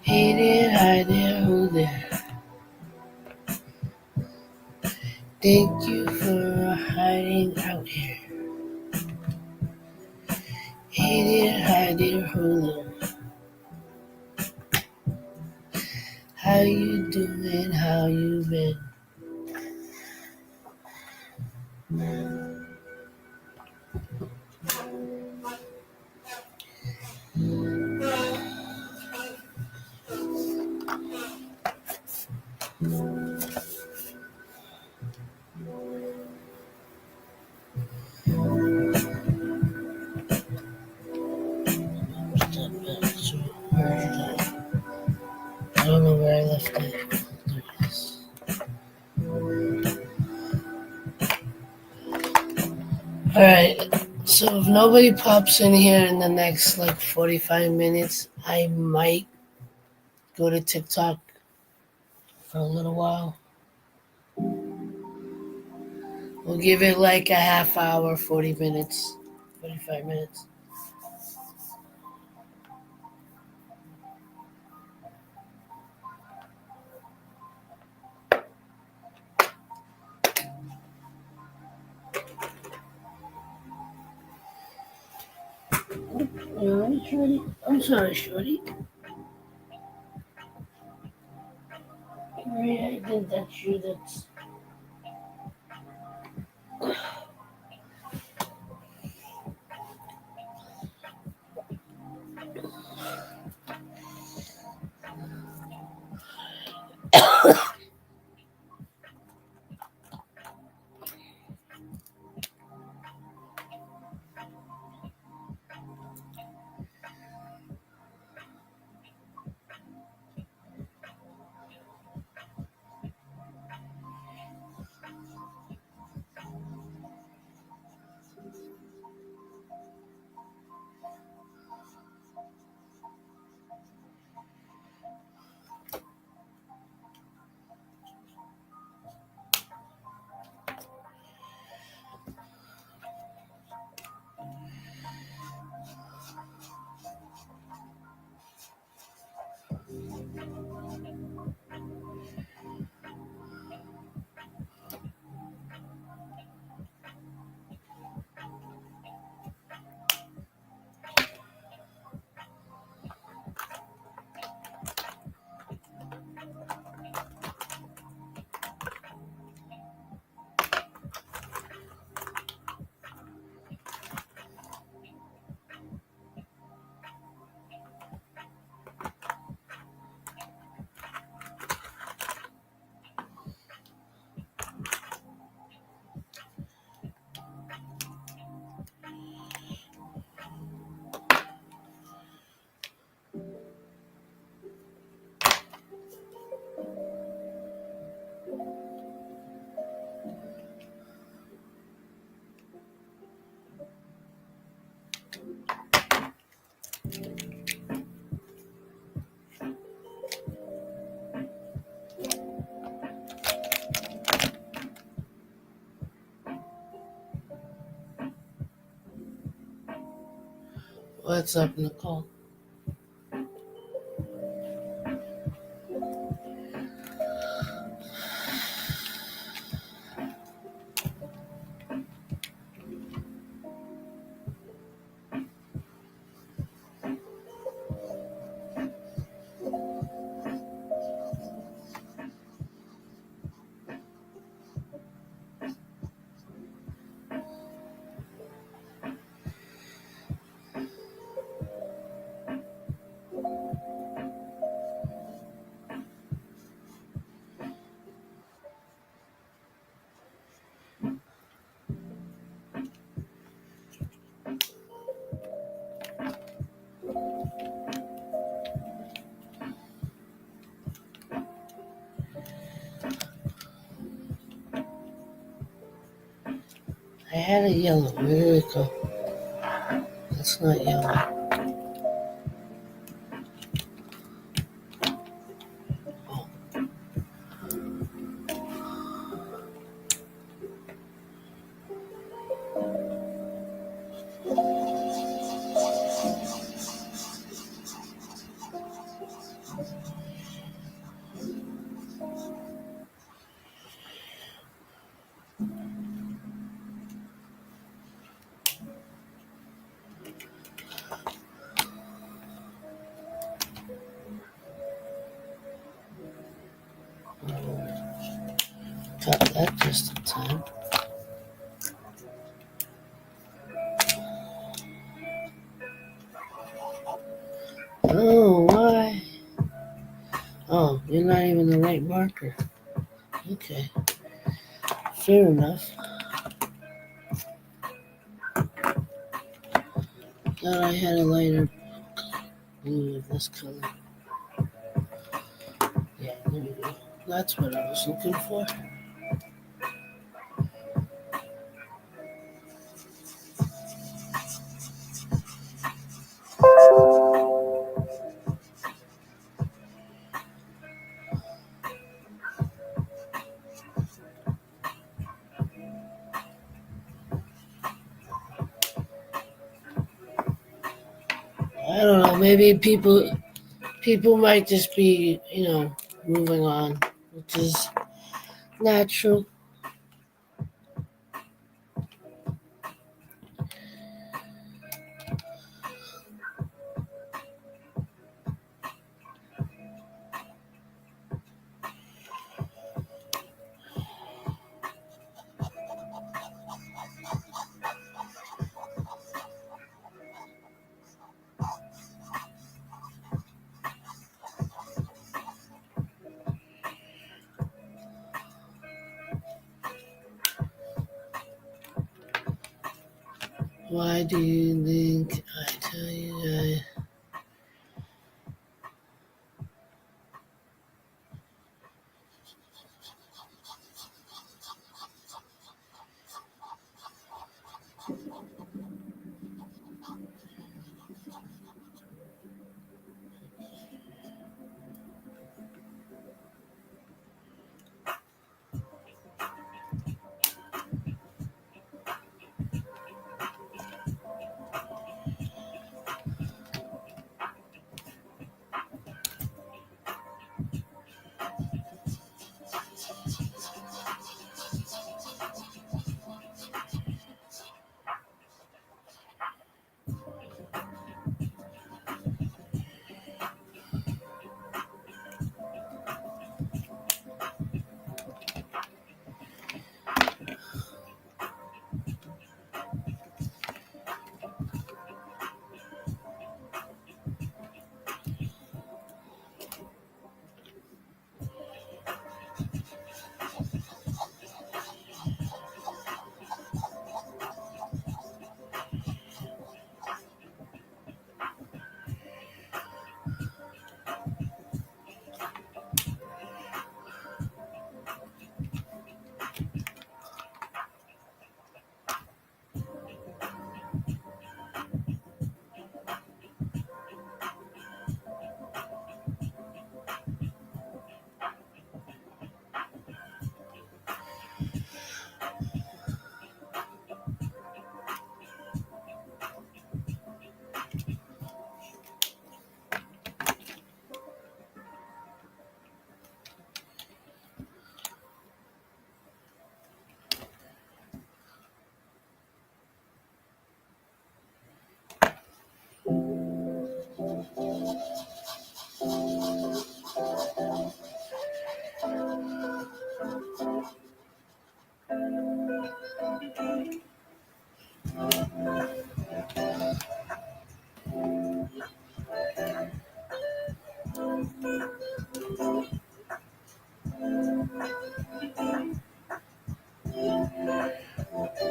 Hey there, hi there, who there? Thank you for hiding out here. Hey there, hi there, who there? How you doing? How you been? I don't know where I left it. There it is. Alright, so if nobody pops in here in the next 45 minutes, I might go to TikTok for a little while. We'll give it a half hour, 40 minutes, 45 minutes. Alright, Shorty. I'm sorry, Shorty. I think that's you. That's what's up, Nicole? I had a yellow. Where did it go? That's not yellow. Oh, Cut that just in time. Oh, why? Oh, you're not even the right marker. Okay, fair enough. Thought I had a lighter blue of this color. Yeah, there we go. That's what I was looking for. I don't know. Maybe people might just be, moving on, which is natural. Why do you think I tell you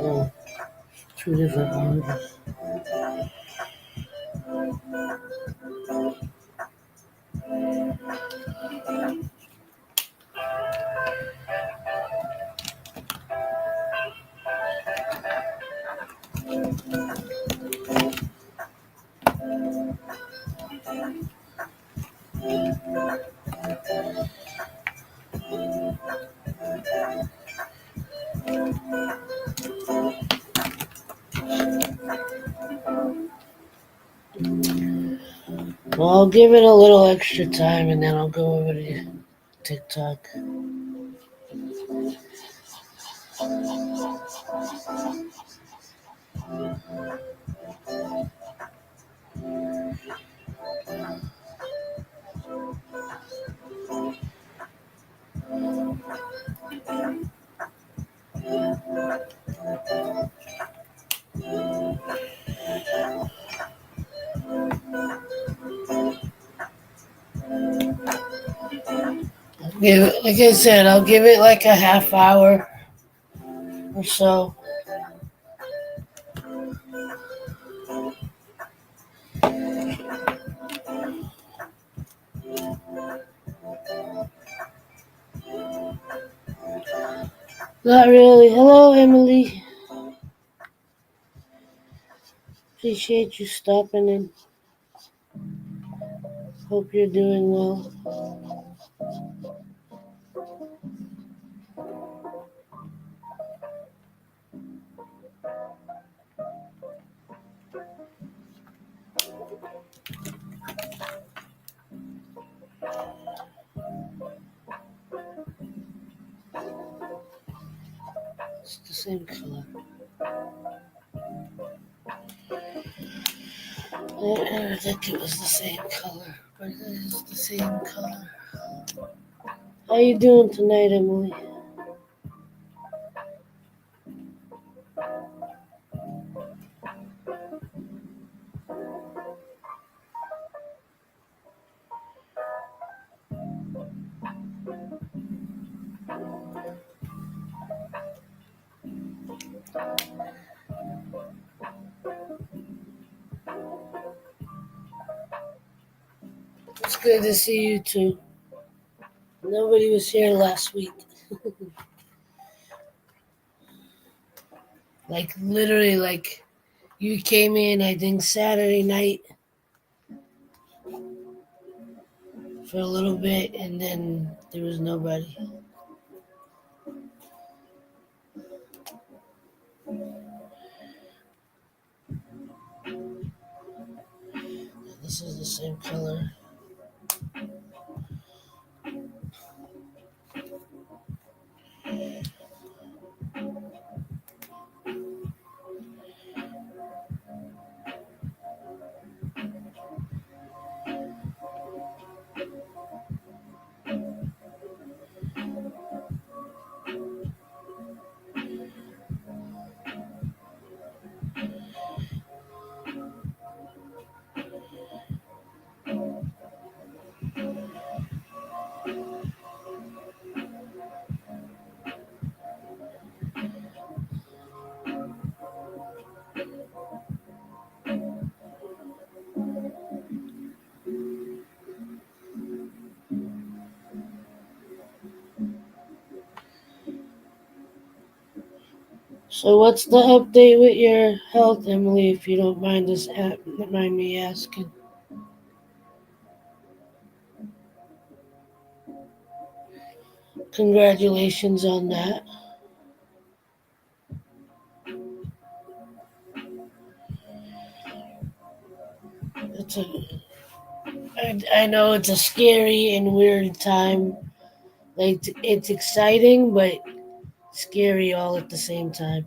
oh, two different markers? Well, I'll give it a little extra time and then I'll go over to TikTok. Give it, like I said, I'll give it like a half hour or so. Not really. Hello, Emily. Appreciate you stopping in. Hope you're doing well. It's the same color. I think it was the same color, but it is the same color. How you doing tonight, Emily? It's good to see you too. Nobody was here last week. Like literally, like you came in, I think Saturday night for a little bit, and then there was nobody. This is the same color. So what's the update with your health, Emily? If you don't mind me asking. Congratulations on that. It's a, I know it's a scary and weird time. Like it's exciting, but scary all at the same time.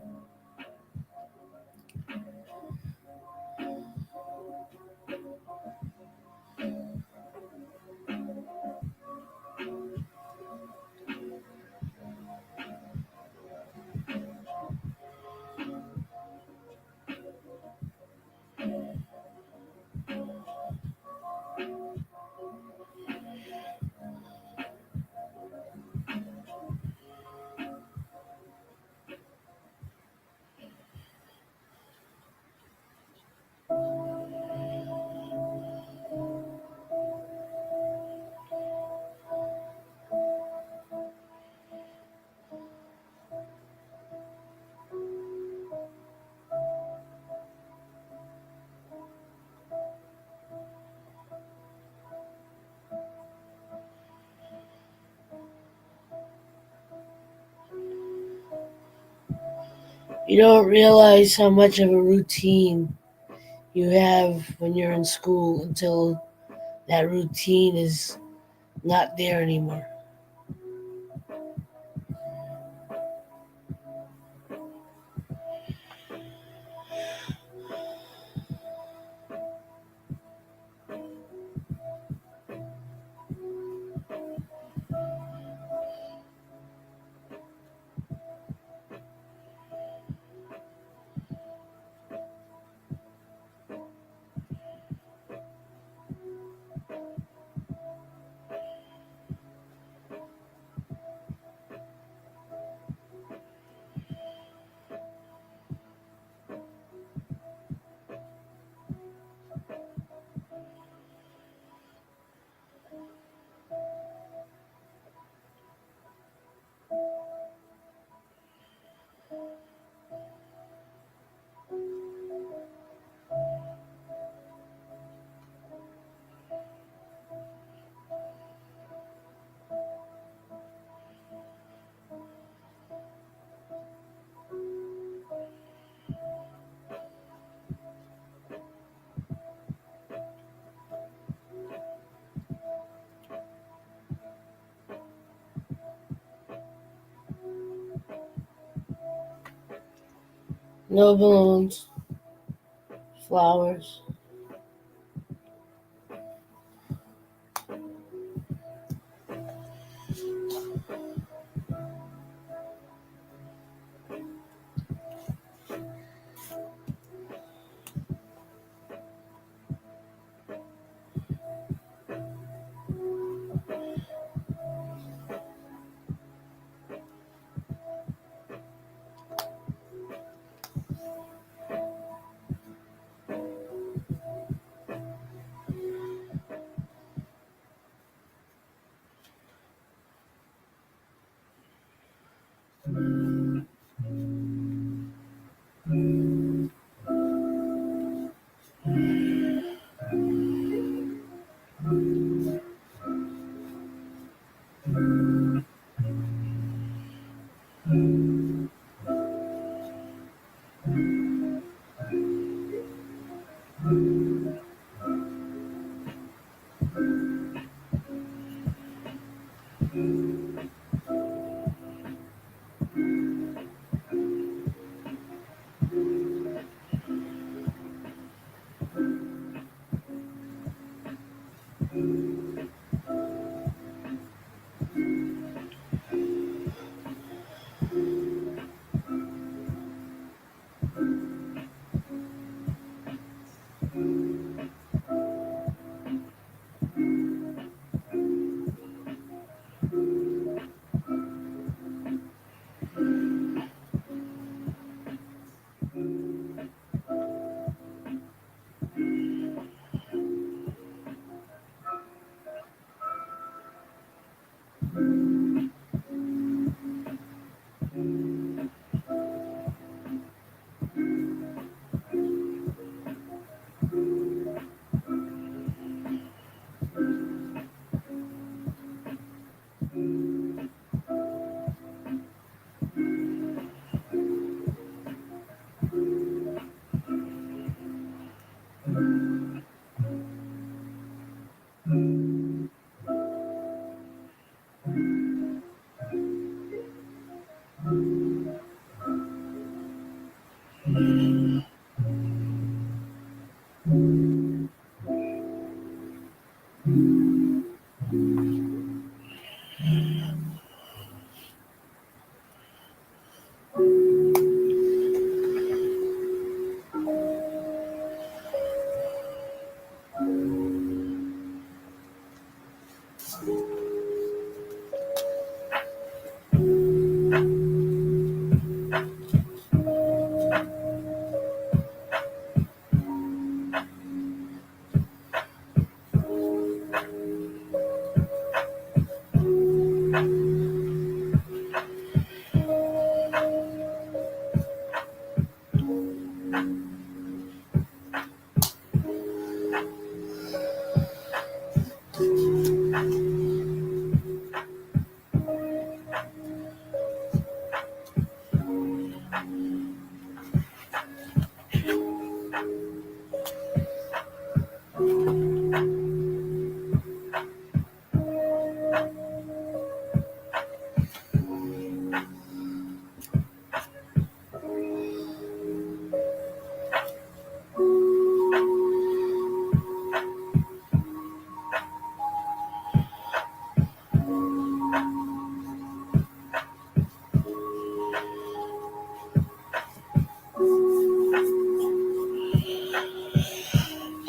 You don't realize how much of a routine you have when you're in school until that routine is not there anymore. No balloons, flowers.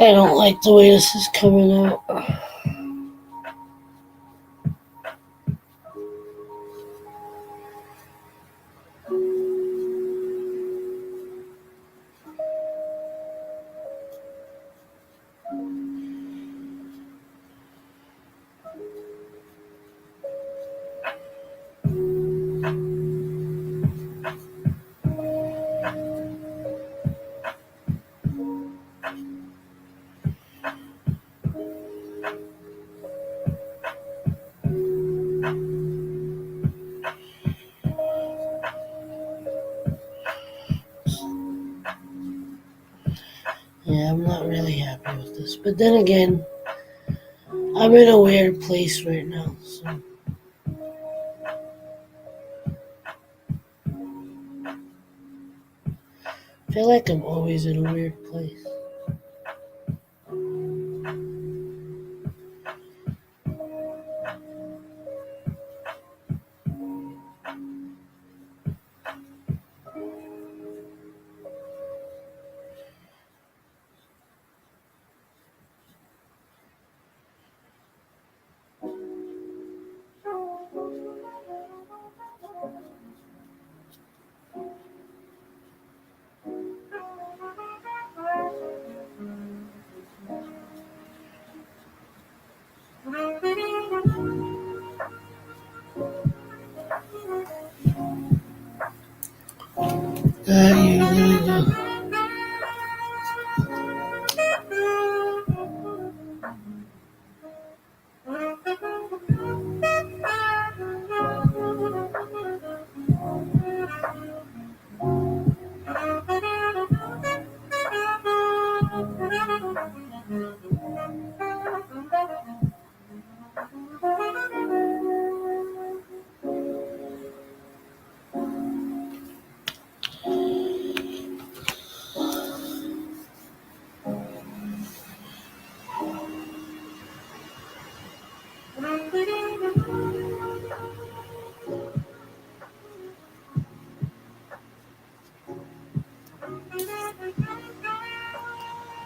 I don't like the way this is coming out. Yeah, I'm not really happy with this. But then again, I'm in a weird place right now. So I feel like I'm always in a weird place. You gonna do?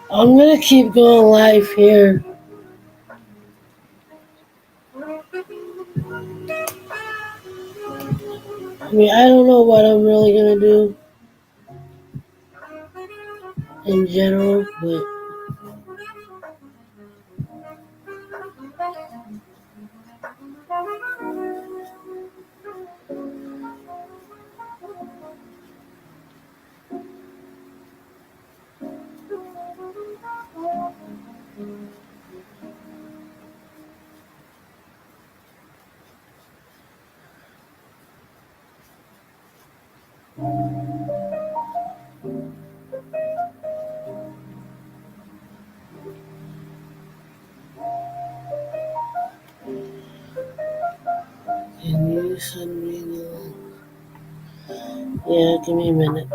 I'm gonna keep going live here. I mean, I don't know what I'm really gonna do in general, but can you send me the link? Yeah, give me a minute.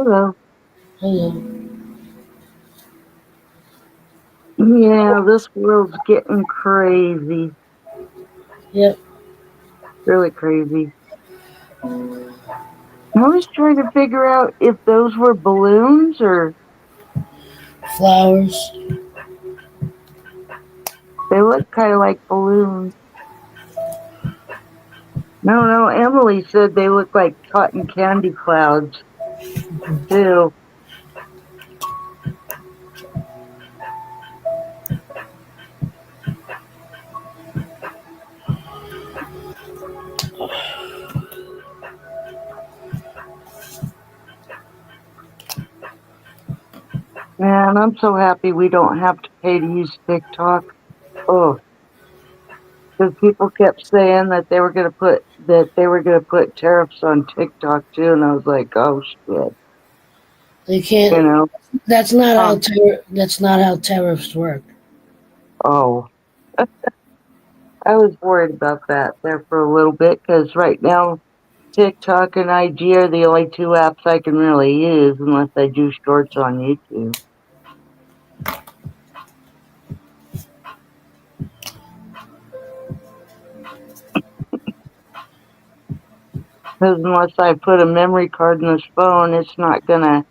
Hello. Hello. Yeah, this world's getting crazy. Yep. Really crazy. I was trying to figure out if those were balloons or Flowers. they look kind of like balloons. No, no, Emily said they look like cotton candy clouds too. Man, I'm so happy we don't have to pay to use TikTok. Oh, because people kept saying that they were gonna put tariffs on TikTok too, and I was like, oh shit, They you can't. know. Um, That's not how tariffs work. oh, I was worried about that there for a little bit because right now TikTok and IG are the only two apps I can really use unless I do shorts on YouTube. Because unless I put a memory card in this phone, it's not gonna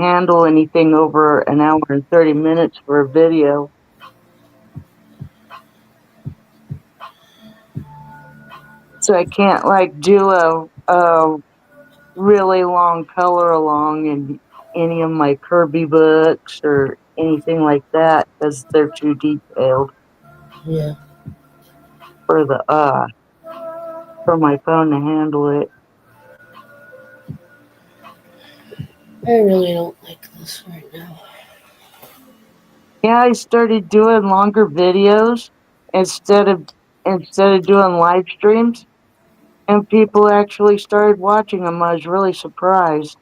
handle anything over an hour and 30 minutes for a video. So I can't like do a really long color along in any of my Kirby books or anything like that because they're too detailed Yeah. for the for my phone to handle it. I really don't like this right now. Yeah, I started doing longer videos instead of instead of doing live streams, and people actually started watching them. I was really surprised.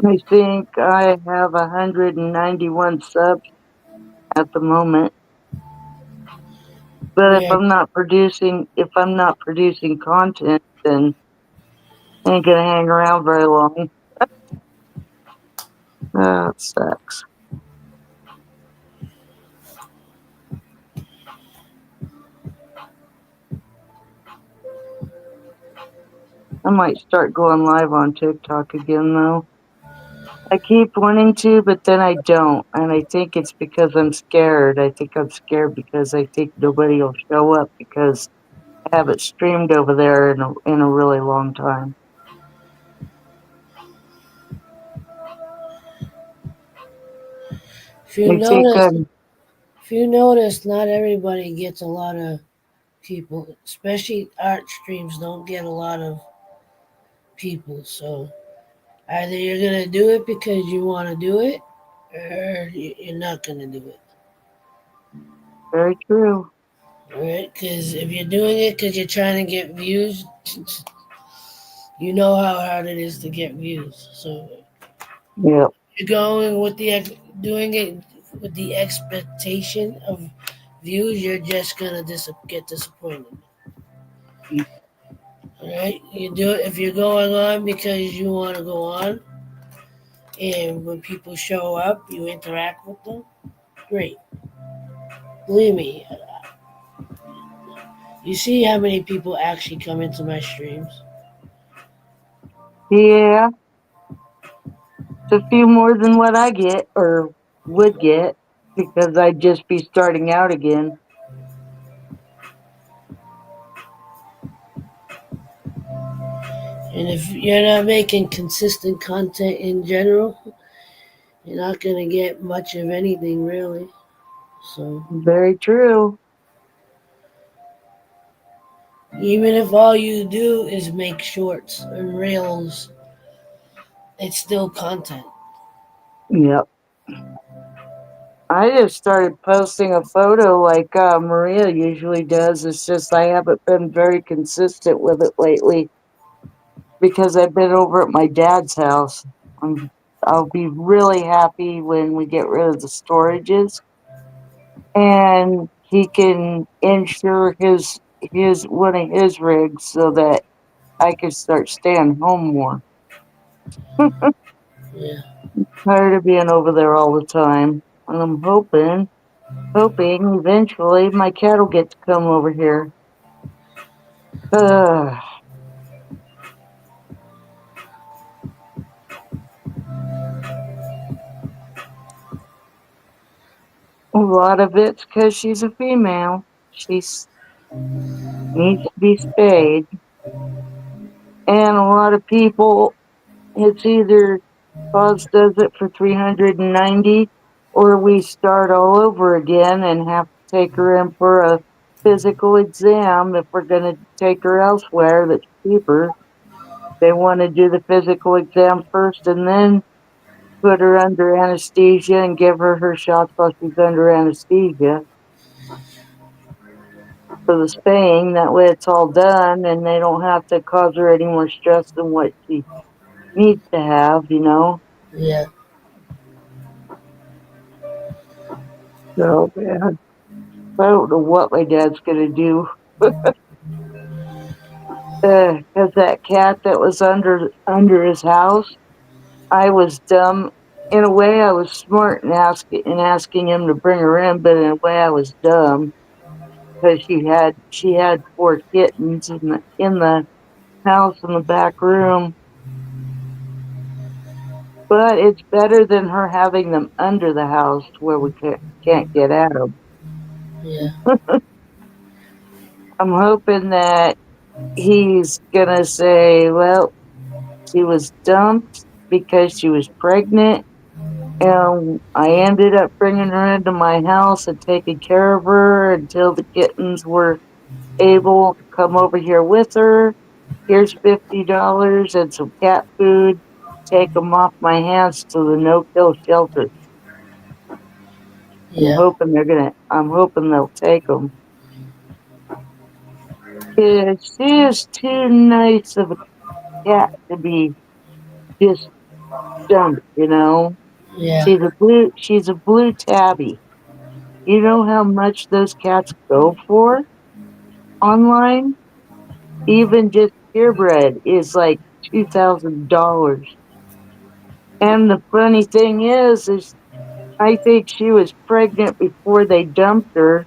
I think I have 191 subs at the moment. But Yeah. if I'm not producing content, then I ain't gonna hang around very long. That sucks. I might start going live on TikTok again though. I keep wanting to, but then I don't. And I think it's because I'm scared. I think I'm scared because I think nobody will show up because I haven't streamed over there in a really long time. If you I think notice, if you notice, not everybody gets a lot of people, especially art streams don't get a lot of people. So either you're gonna do it because you want to do it, or you're not gonna do it. very true. All right? Because if you're doing it because you're trying to get views, you know how hard it is to get views. So Yep. you're going with doing it with the expectation of views, you're just gonna get disappointed. All right, you do it if you're going on because you want to go on, and when people show up, you interact with them. Great, believe me. You see how many people actually come into my streams. Yeah, it's a few more than what I get or would get because I'd just be starting out again. And if you're not making consistent content in general, you're not gonna get much of anything really. So Very true. even if all you do is make shorts and reels, it's still content. Yep. I just started posting a photo like Maria usually does. It's just I haven't been very consistent with it lately because I've been over at my dad's house. I'm, I'll be really happy when we get rid of the storages and he can insure his one of his rigs so that I could start staying home more. Yeah. Tired of being over there all the time. And I'm hoping eventually my cat will get to come over here. Uh, a lot of it's because she's a female. She's needs to be spayed. And a lot of people, it's either Cause does it for 390 or we start all over again and have to take her in for a physical exam if we're going to take her elsewhere that's cheaper. They want to do the physical exam first and then put her under anesthesia and give her her shots while she's under anesthesia for the spaying. That way it's all done and they don't have to cause her any more stress than what she needs to have, you know? Yeah. So, yeah, I don't know what my dad's going to do. Because that cat that was under his house, I was dumb. In a way, I was smart in asking him to bring her in, but in a way, I was dumb because she had four kittens in the house in the back room. But it's better than her having them under the house where we can't get at them. Yeah. I'm hoping that he's gonna say, well, she was dumped because she was pregnant. And I ended up bringing her into my house and taking care of her until the kittens were able to come over here with her. Here's $50 and some cat food. Take them off my hands to the no-kill shelter. Yeah. I'm hoping they'll take them. She is too nice of a cat to be just dumped, you know. Yeah. She's a blue tabby. You know how much those cats go for online? Even just purebred is like $2,000. And the funny thing is I think she was pregnant before they dumped her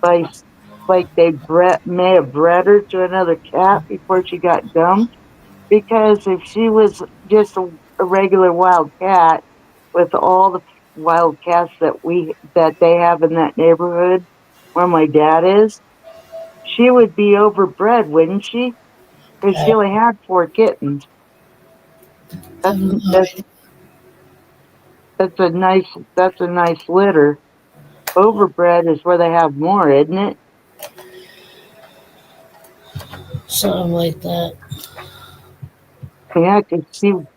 by like may have bred her to another cat before she got dumped. Because if she was just a regular wild cat with all the wild cats that they have in that neighborhood where my dad is, she would be overbred, wouldn't she? Because she I only had four kittens. have That's no that's idea. that's a nice litter. Overbred is where they have more, isn't it? Something like that. Yeah, 'cause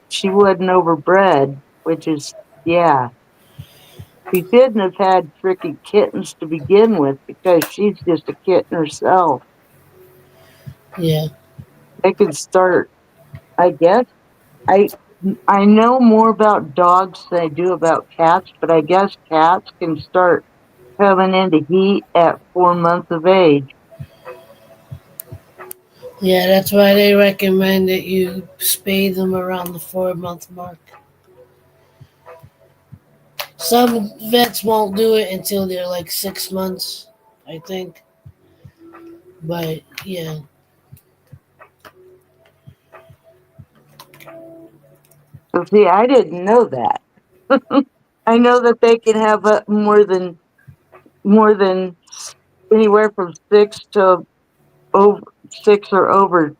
she wasn't overbred, which is yeah. She shouldn't have had freaking kittens to begin with because she's just a kitten herself. Yeah. They could start, I guess. I I know more about dogs than I do about cats, but I guess cats can start coming into heat at 4 months of age. Yeah, that's why they recommend that you spay them around the 4 month mark. Some vets won't do it until they're like 6 months, I think. But yeah, So see, I didn't know that. I know that they can have more than anywhere from over 6 or over,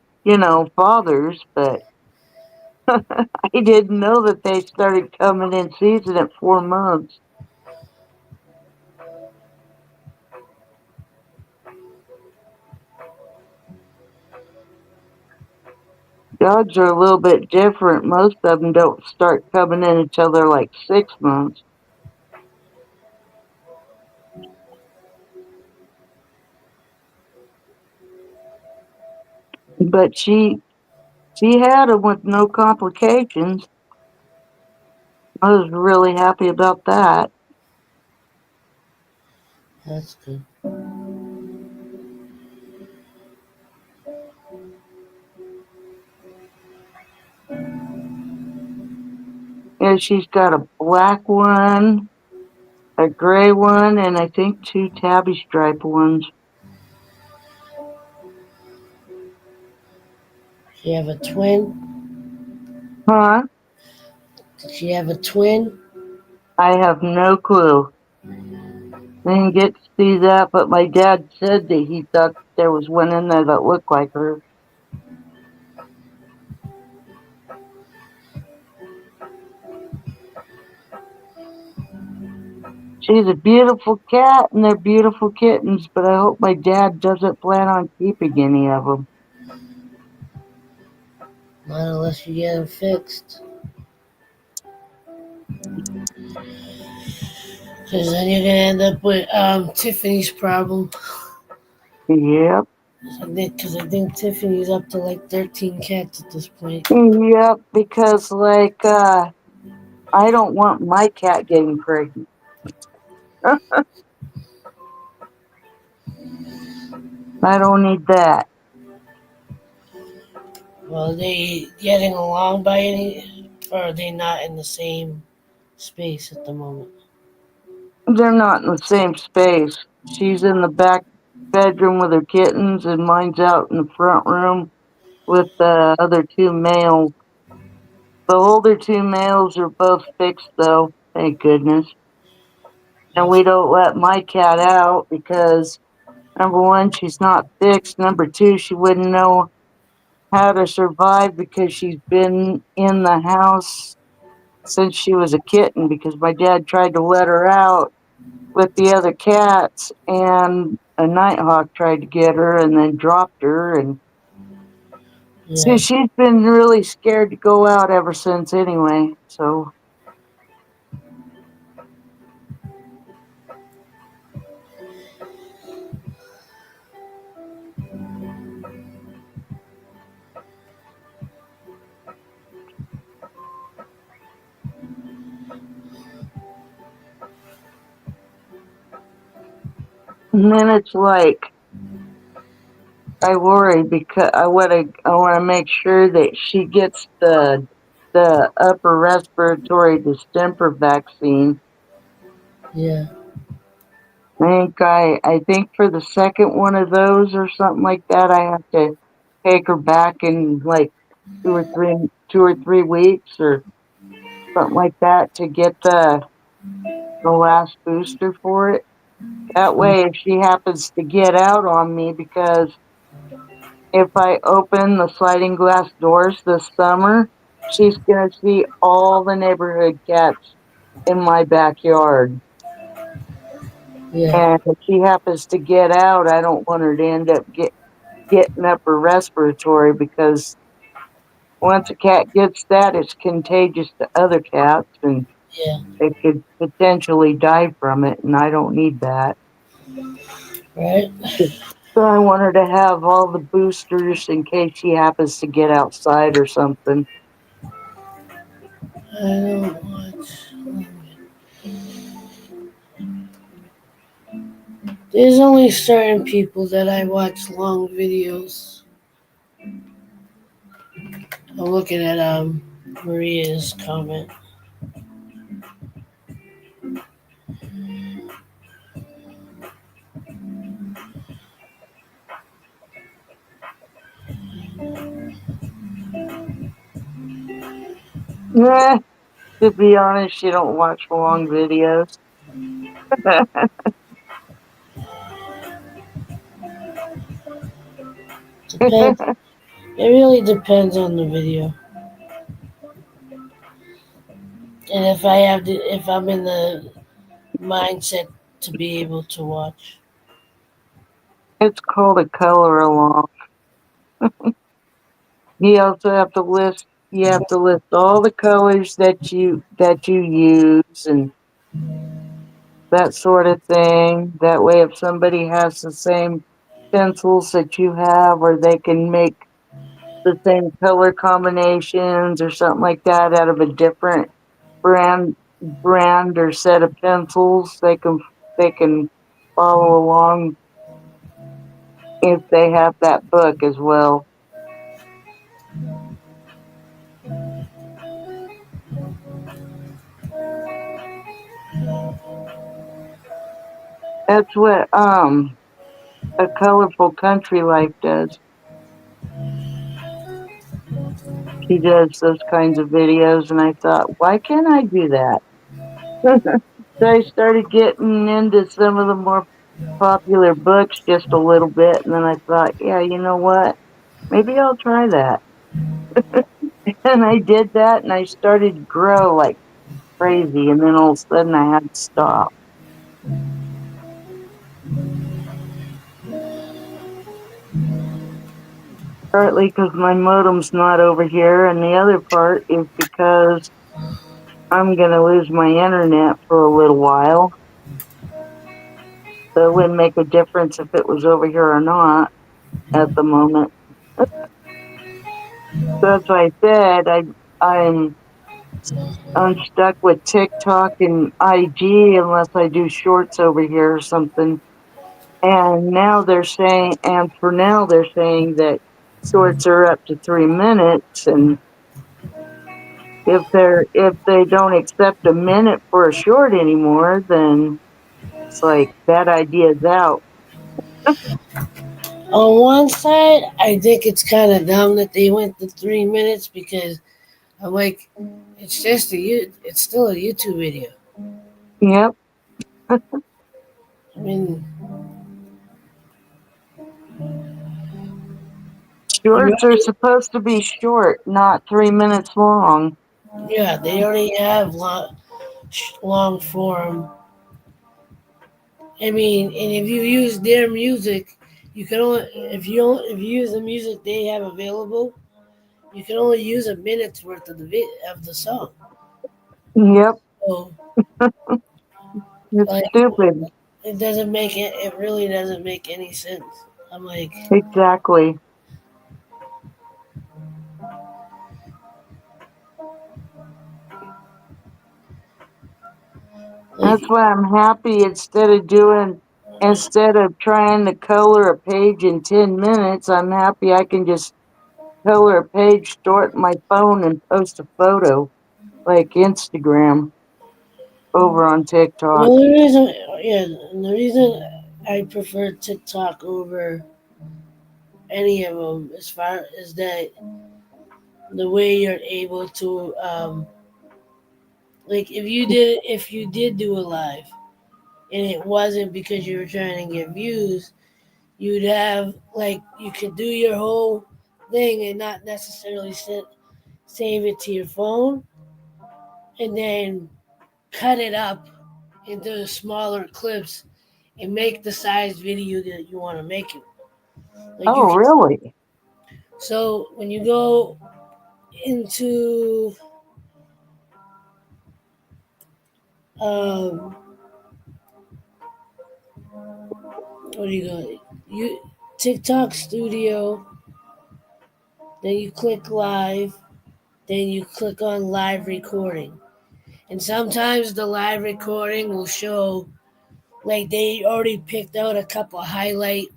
fathers, but I didn't know that they started coming in season at 4 months. Dogs are a little bit different. Most of them don't start coming in until they're like 6 months. But she had them with no complications. I was really happy about that. that's good. because she's got a black one, a gray one, and I think two tabby stripe ones. She have a twin? Huh? Did she have a twin? I have no clue. I didn't get to see that, but my dad said that he thought there was one in there that looked like her. She's a beautiful cat and they're beautiful kittens, but I hope my dad doesn't plan on keeping any of them. Not unless you get them fixed. Because then you're going to end up with Tiffany's problem. Yep. Because I think Tiffany's up to like 13 cats at this point. Yep, because I don't want my cat getting pregnant. I don't need that. Well, are they getting along by any, or are they not in the same space at the moment? They're not in the same space. She's in the back bedroom with her kittens, and mine's out in the front room with the other two males. The older two males are both fixed, though, thank goodness. And That's we don't let my cat out because number one, she's not fixed. Number two, she wouldn't know how to survive because she's been in the house since she was a kitten because my dad tried to let her out with the other cats and a nighthawk tried to get her and then dropped her and so yeah, she's been really scared to go out ever since anyway. So and then it's like I worry because I wanna make sure that she gets the upper respiratory distemper vaccine. yeah, I think for the second one of those or something like that, I have to take her back in like 2 or 3 weeks or something like that to get the last booster for it. That way, if she happens to get out on me, because if I open the sliding glass doors this summer, she's gonna see all the neighborhood cats in my backyard. yeah, And if she happens to get out, I don't want her to end up getting upper respiratory because once a cat gets that, it's contagious to other cats and yeah, they could potentially die from it, and I don't need that. right? So I want her to have all the boosters in case she happens to get outside or something. I don't watch. There's only certain people that I watch long videos. I'm looking at Maria's comment. Yeah, to be honest, you don't watch long videos. Depends. It really depends on the video, and if I'm in the mindset to be able to watch. It's called a color along. You have to list all the colors that you use and that sort of thing. That way if somebody has the same pencils that you have or they can make the same color combinations or something like that out of a different brand brand or set of pencils, they can follow along if they have that book as well. That's what a colorful country life does. She does those kinds of videos, and I thought, why can't I do that? So I started getting into some of the more popular books just a little bit, and then I thought, yeah, you know what? Maybe I'll try that. And I did that, and I started to grow like crazy, and then all of a sudden I had to stop. Partly because my modem's not over here, and the other part is because I'm going to lose my internet for a little while. So it wouldn't make a difference if it was over here or not at the moment. So that's why I said I'm unstuck with TikTok and IG unless I do shorts over here or something. And for now they're saying that shorts are up to 3 minutes, and if they don't accept a minute for a short anymore, then it's like that idea's out. On one side, I think it's kind of dumb that they went to 3 minutes because I'm like, it's still a YouTube video. Yep, I mean, you shorts are supposed to be short, not 3 minutes long. yeah, they already have long form. I mean, and if you use their music, you can only if you use the music they have available, you can only use a minute's worth of the song. Yep, So it's like stupid. it doesn't make it. It really doesn't make any sense. I'm Exactly. That's like why I'm happy instead of trying to color a page in 10 minutes, I'm happy I can just color a page, store it in my phone, and post a photo like Instagram over on the TikTok. only reason, yeah, the reason I prefer TikTok over any of them, as far as that, the way you're able to, like, if you did do a live, and it wasn't because you were trying to get views, you'd have like you could do your whole thing and not necessarily save it to your phone, and then cut it up into smaller clips and make the size video that you want to make it. Like you Oh, can. really? So when you go into um, what do you go? You TikTok Studio, then you click live, then you click on live recording, and sometimes the live recording will show like they already picked out a couple highlight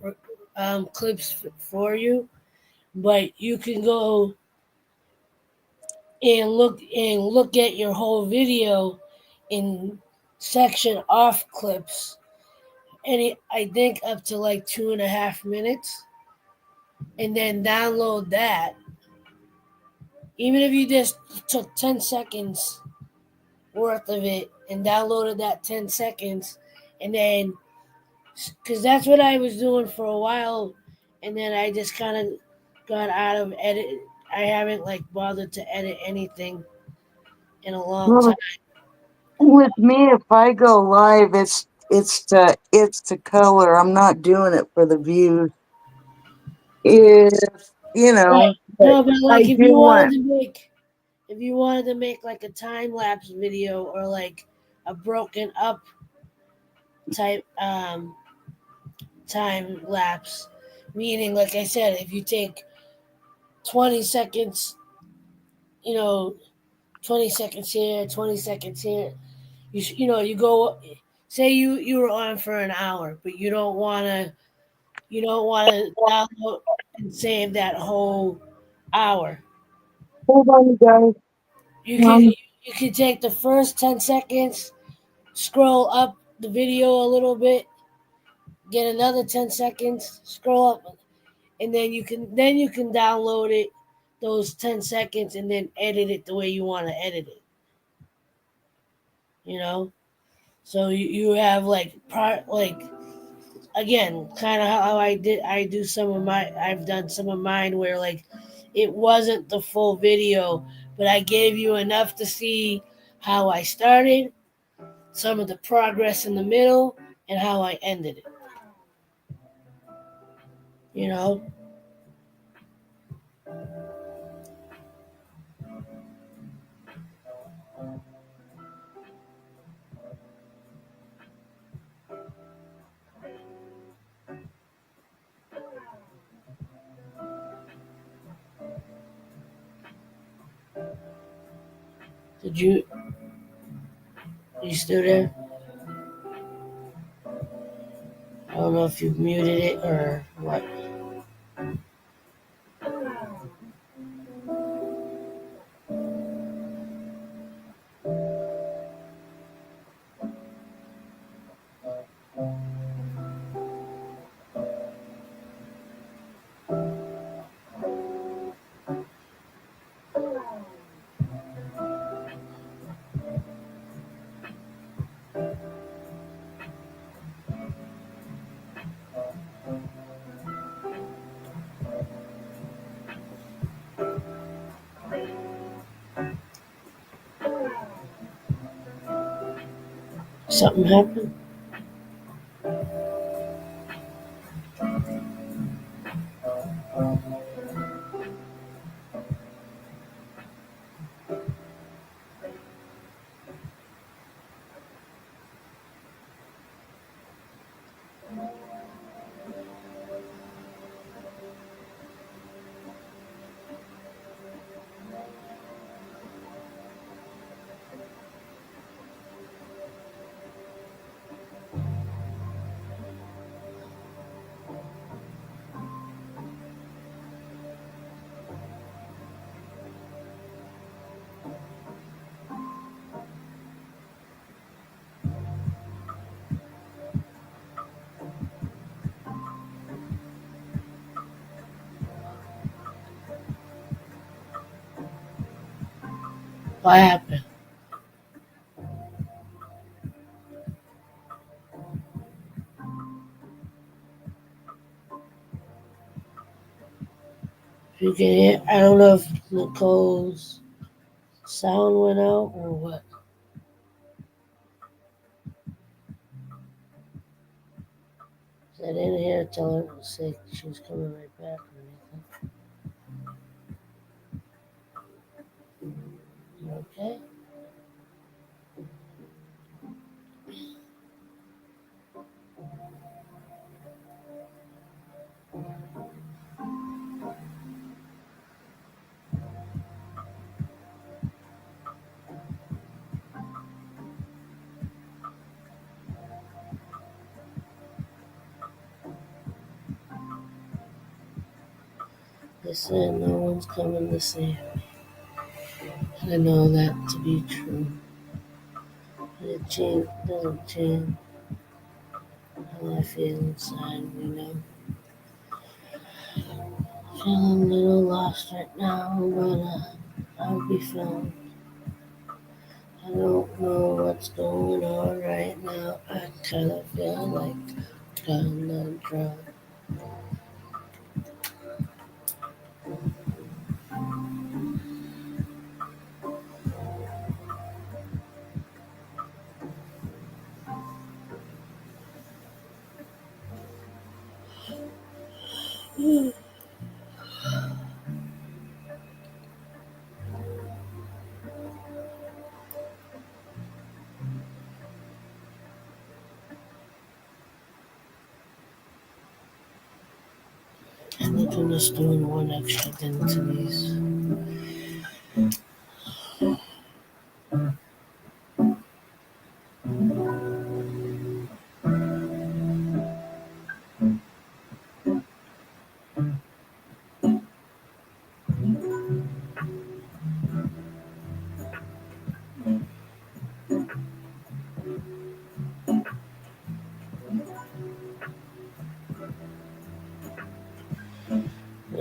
clips for you, but you can go and look at your whole video in section off clips, and I think up to like 2.5 minutes, and then download that. Even if you just took 10 seconds worth of it and downloaded that 10 seconds, and then because that's what I was doing for a while, and then I just kind of got out of edit. I haven't like bothered to edit anything in a long time. Well, with me, if I go live, it's to color. I'm not doing it for the views. If Right. but No, but I like do want. if you wanted to make like a time lapse video or like a broken up type time lapse, meaning like I said, if you take 20 seconds, you know, 20 seconds here, 20 seconds here, you go, say you were on for an hour, but you don't want to download and save that whole hour. Hold on, guys. You can you can take the first 10 seconds, scroll up the video a little bit, get another 10 seconds, scroll up, and then you can download it those 10 seconds and then edit it the way you want to edit it, you know? So you have like part like again, kind of how I've done some of mine where like it wasn't the full video, but I gave you enough to see how I started, some of the progress in the middle, and how I ended it. You know, did you still there? I don't know if you muted it or what. Something happened. What happened? If you can hear, I don't know if Nicole's sound went out or what. 'Cause I didn't hear her tell her to say she was coming right back or anything. You okay? They said no one's coming to see her. I know that to be true. But doesn't change how I feel inside, you know. Feeling a little lost right now, but I'll be found. I don't know what's going on right now. I kinda feel like gonna drown. I think I'm just doing one extra thing to these.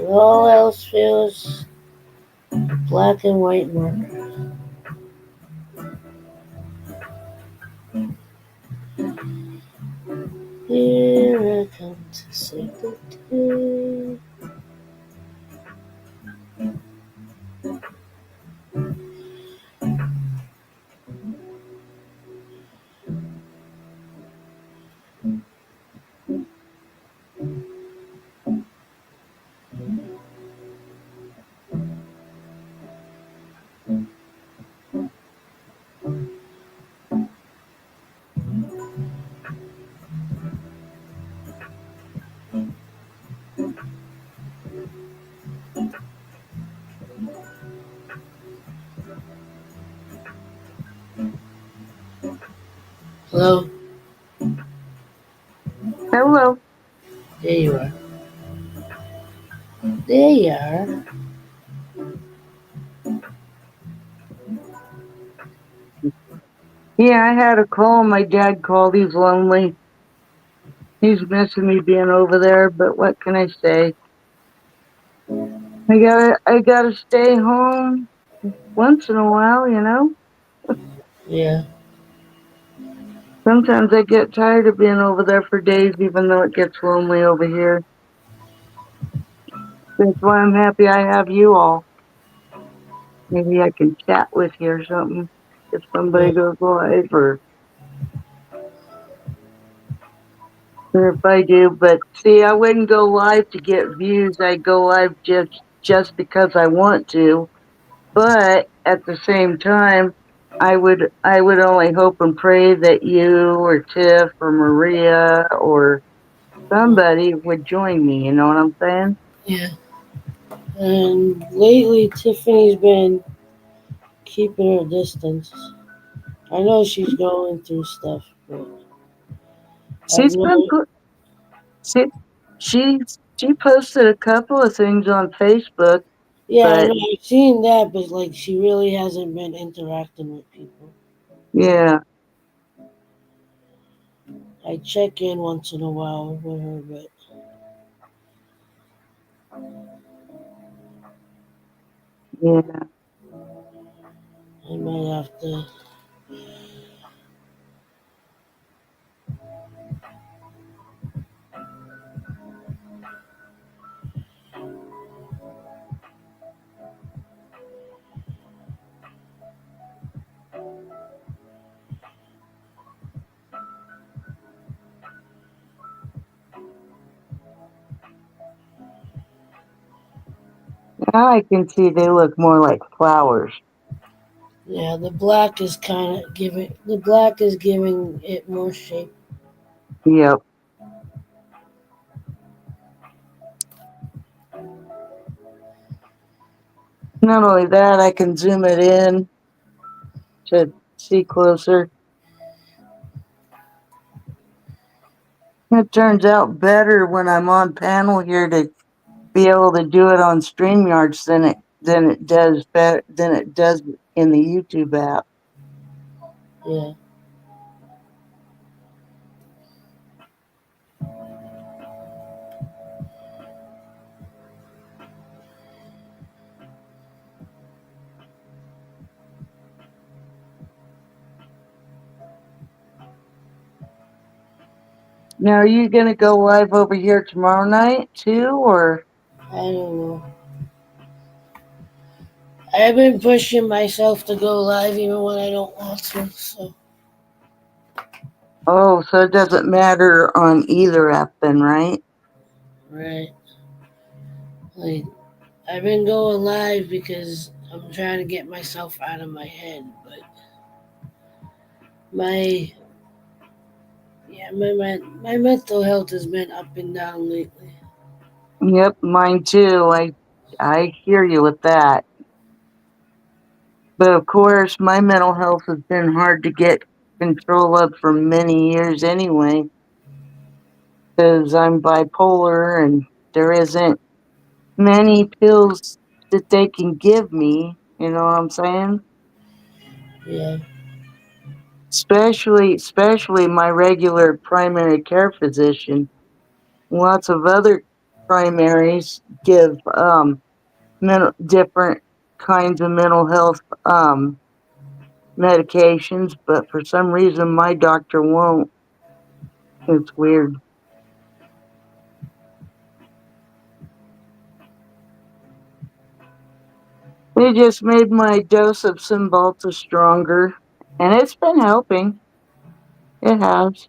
And all else feels black and white marker. Here I come to say good day. Hello? Hello. There you are. There you are. Yeah, I had a call. My dad called. He's lonely. He's missing me being over there, but what can I say? I gotta stay home once in a while, you know? Yeah, Sometimes I get tired of being over there for days, even though it gets lonely over here. That's why I'm happy I have you all. Maybe I can chat with you or something if yeah, somebody goes live or if I do. But see, I wouldn't go live to get views. I go live just because I want to. But at the same time, I would only hope and pray that you or Tiff or Maria or somebody would join me. You know what I'm saying? yeah. And lately, Tiffany's been keeping her distance. I know she's going through stuff, but I've She's been known. put. She she she posted a couple of things on Facebook, Yeah, I but know. I've seen that, but like she really hasn't been interacting with people. yeah, I check in once in a while with her, but yeah. I might have to. Now I can see they look more like flowers. Yeah, the black is kind of giving. The black is giving it more shape. Yep. Not only that, I can zoom it in to see closer. It turns out better when I'm on panel here to be able to do it on StreamYards than it does in the YouTube app. Yeah, Now, are you gonna go live over here tomorrow night too, or I don't know. I've been pushing myself to go live even when I don't want to. So oh, so it doesn't matter on either app then, right? right, like I've been going live because I'm trying to get myself out of my head. But my my mental health has been up and down lately. Yep, mine too. I hear you with that. But of course, my mental health has been hard to get control of for many years anyway, because I'm bipolar and there isn't many pills that they can give me. You know what I'm saying? Yeah, Especially my regular primary care physician. Lots of other primaries give different kinds of mental health medications, but for some reason my doctor won't. It's weird. They just made my dose of Cymbalta stronger, and it's been helping. It has.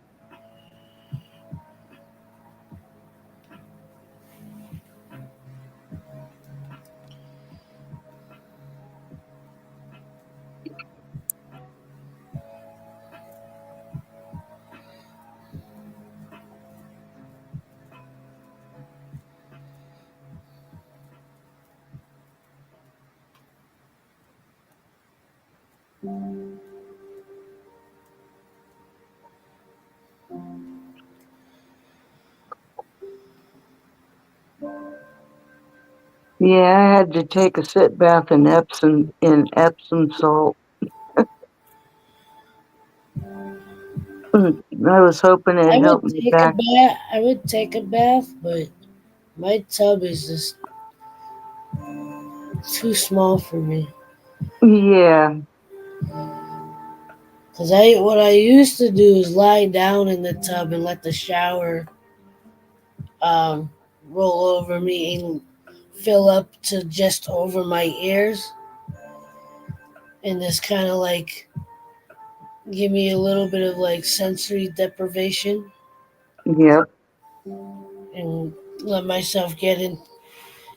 Yeah, I had to take a sit bath in Epsom salt. I was hoping I it'd would help me take a back. bath. I would take a bath, but my tub is just too small for me. Yeah, Cause what I used to do is lie down in the tub and let the shower um, roll over me and fill up to just over my ears, and just kind of like give me a little bit of like sensory deprivation yep, and let myself get in.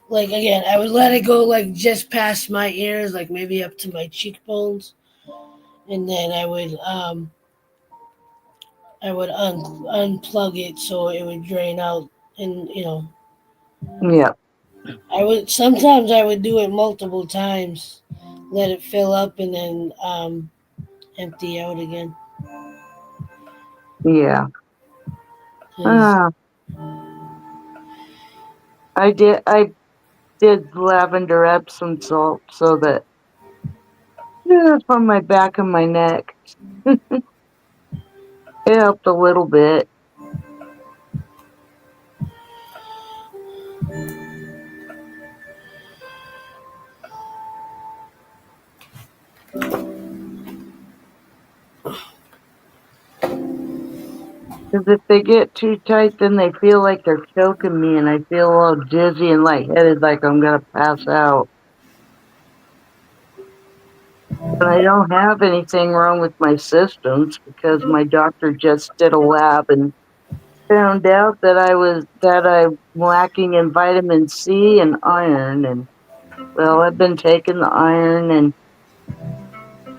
Like again, I would let it go like just past my ears, like maybe up to my cheekbones, and then unplug it so it would drain out, and yep, I would do it multiple times, let it fill up, and then empty out again. yeah. 'Cause Uh, I did lavender Epsom salt so that yeah, from my back and my neck. It helped a little bit. Because if they get too tight, then they feel like they're choking me, and I feel all dizzy and lightheaded, like I'm gonna pass out. But I don't have anything wrong with my systems because my doctor just did a lab and found out that I'm lacking in vitamin C and iron. And well, I've been taking the iron and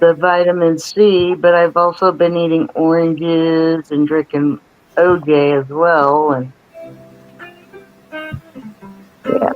the vitamin C, but I've also been eating oranges and drinking OJ as well. And yeah,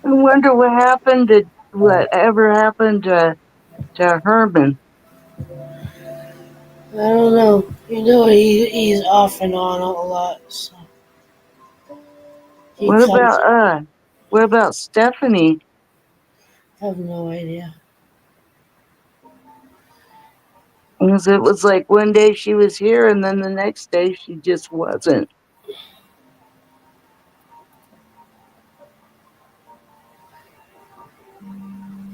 I wonder whatever happened to Herman. I don't know. He's off and on a lot, so he What comes. about what about Stephanie? I have no idea. Because it was like one day she was here and then the next day she just wasn't.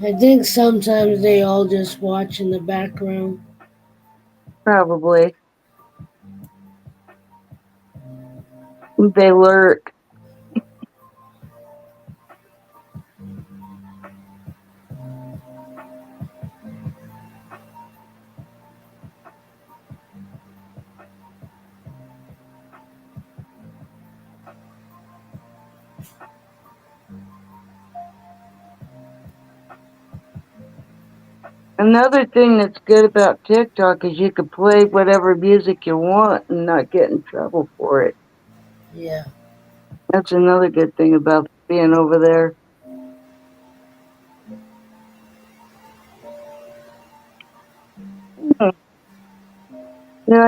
I think sometimes they all just watch in the background. Probably. They lurk. Another thing that's good about TikTok is you can play whatever music you want and not get in trouble for it. Yeah. That's another good thing about being over there. Hmm. You know,